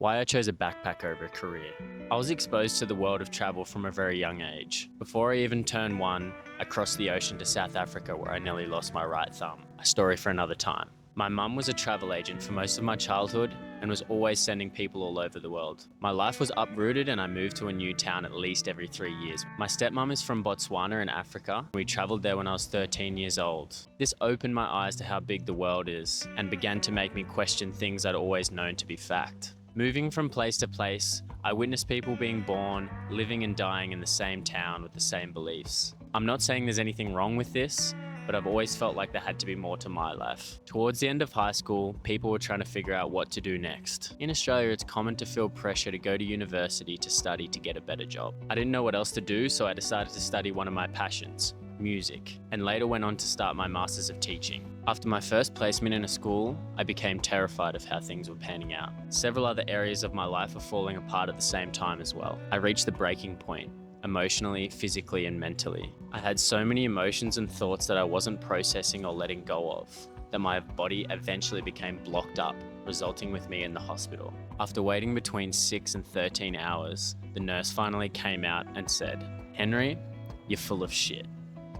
Why I chose a backpack over a career. I was exposed to the world of travel from a very young age. Before I even turned one, I crossed the ocean to South Africa where I nearly lost my right thumb. A story for another time. My mum was a travel agent for most of my childhood and was always sending people all over the world. My life was uprooted and I moved to a new town at least every 3 years. My stepmom is from Botswana in Africa. We traveled there when I was 13 years old. This opened my eyes to how big the world is and began to make me question things I'd always known to be fact. Moving from place to place, I witnessed people being born, living and dying in the same town with the same beliefs. I'm not saying there's anything wrong with this, but I've always felt like there had to be more to my life. Towards the end of high school, people were trying to figure out what to do next. In Australia, it's common to feel pressure to go to university to study to get a better job. I didn't know what else to do, so I decided to study one of my passions, music, and later went on to start my Masters of Teaching. After my first placement in a school, I became terrified of how things were panning out. Several other areas of my life were falling apart at the same time as well. I reached the breaking point, emotionally, physically, and mentally. I had so many emotions and thoughts that I wasn't processing or letting go of, that my body eventually became blocked up, resulting with me in the hospital. After waiting between 6 and 13 hours, the nurse finally came out and said, "Henry, you're full of shit.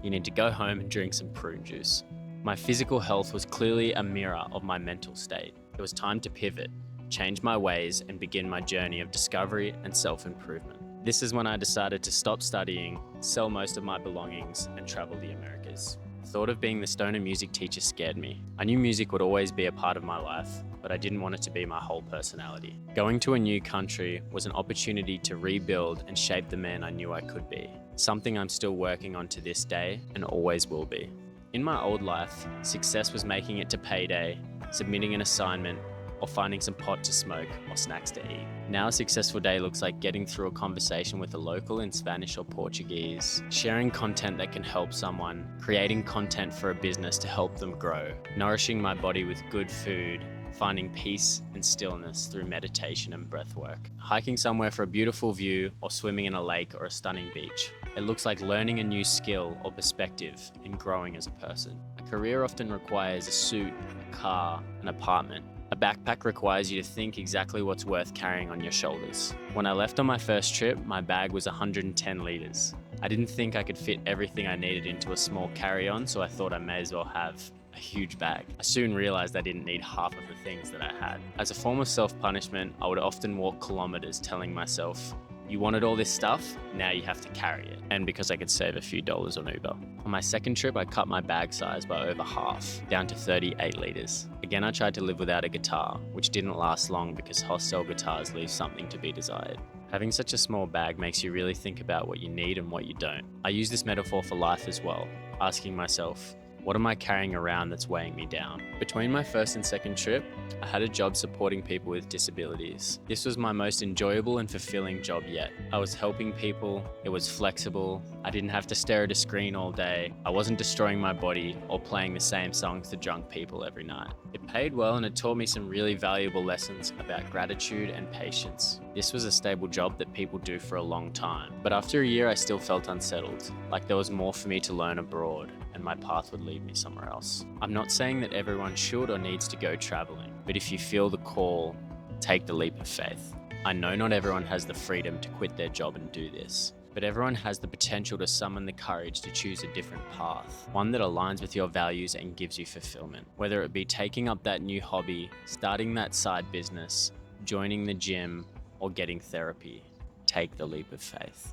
You need to go home and drink some prune juice." My physical health was clearly a mirror of my mental state. It was time to pivot, change my ways, and begin my journey of discovery and self-improvement. This is when I decided to stop studying, sell most of my belongings, and travel the Americas. The thought of being the stoner music teacher scared me. I knew music would always be a part of my life, but I didn't want it to be my whole personality. Going to a new country was an opportunity to rebuild and shape the man I knew I could be, something I'm still working on to this day and always will be. In my old life, success was making it to payday, submitting an assignment, or finding some pot to smoke or snacks to eat. Now a successful day looks like getting through a conversation with a local in Spanish or Portuguese, sharing content that can help someone, creating content for a business to help them grow, nourishing my body with good food, finding peace and stillness through meditation and breathwork, hiking somewhere for a beautiful view or swimming in a lake or a stunning beach. It looks like learning a new skill or perspective and growing as a person. A career often requires a suit, a car, an apartment. A backpack requires you to think exactly what's worth carrying on your shoulders. When I left on my first trip, my bag was 110 liters. I didn't think I could fit everything I needed into a small carry-on, so I thought I may as well have a huge bag. I soon realized I didn't need half of the things that I had. As a form of self-punishment, I would often walk kilometers telling myself, "You wanted all this stuff, now you have to carry it." And because I could save a few dollars on Uber. On my second trip, I cut my bag size by over half, down to 38 liters. Again, I tried to live without a guitar, which didn't last long because hostile guitars leave something to be desired. Having such a small bag makes you really think about what you need and what you don't. I use this metaphor for life as well, asking myself, what am I carrying around that's weighing me down? Between my first and second trip, I had a job supporting people with disabilities. This was my most enjoyable and fulfilling job yet. I was helping people, it was flexible, I didn't have to stare at a screen all day, I wasn't destroying my body or playing the same songs to drunk people every night. It paid well and it taught me some really valuable lessons about gratitude and patience. This was a stable job that people do for a long time. But after a year, I still felt unsettled, like there was more for me to learn abroad and my path would lead me somewhere else. I'm not saying that everyone should or needs to go traveling, but if you feel the call, take the leap of faith. I know not everyone has the freedom to quit their job and do this, but everyone has the potential to summon the courage to choose a different path, one that aligns with your values and gives you fulfillment. Whether it be taking up that new hobby, starting that side business, joining the gym, or getting therapy, take the leap of faith.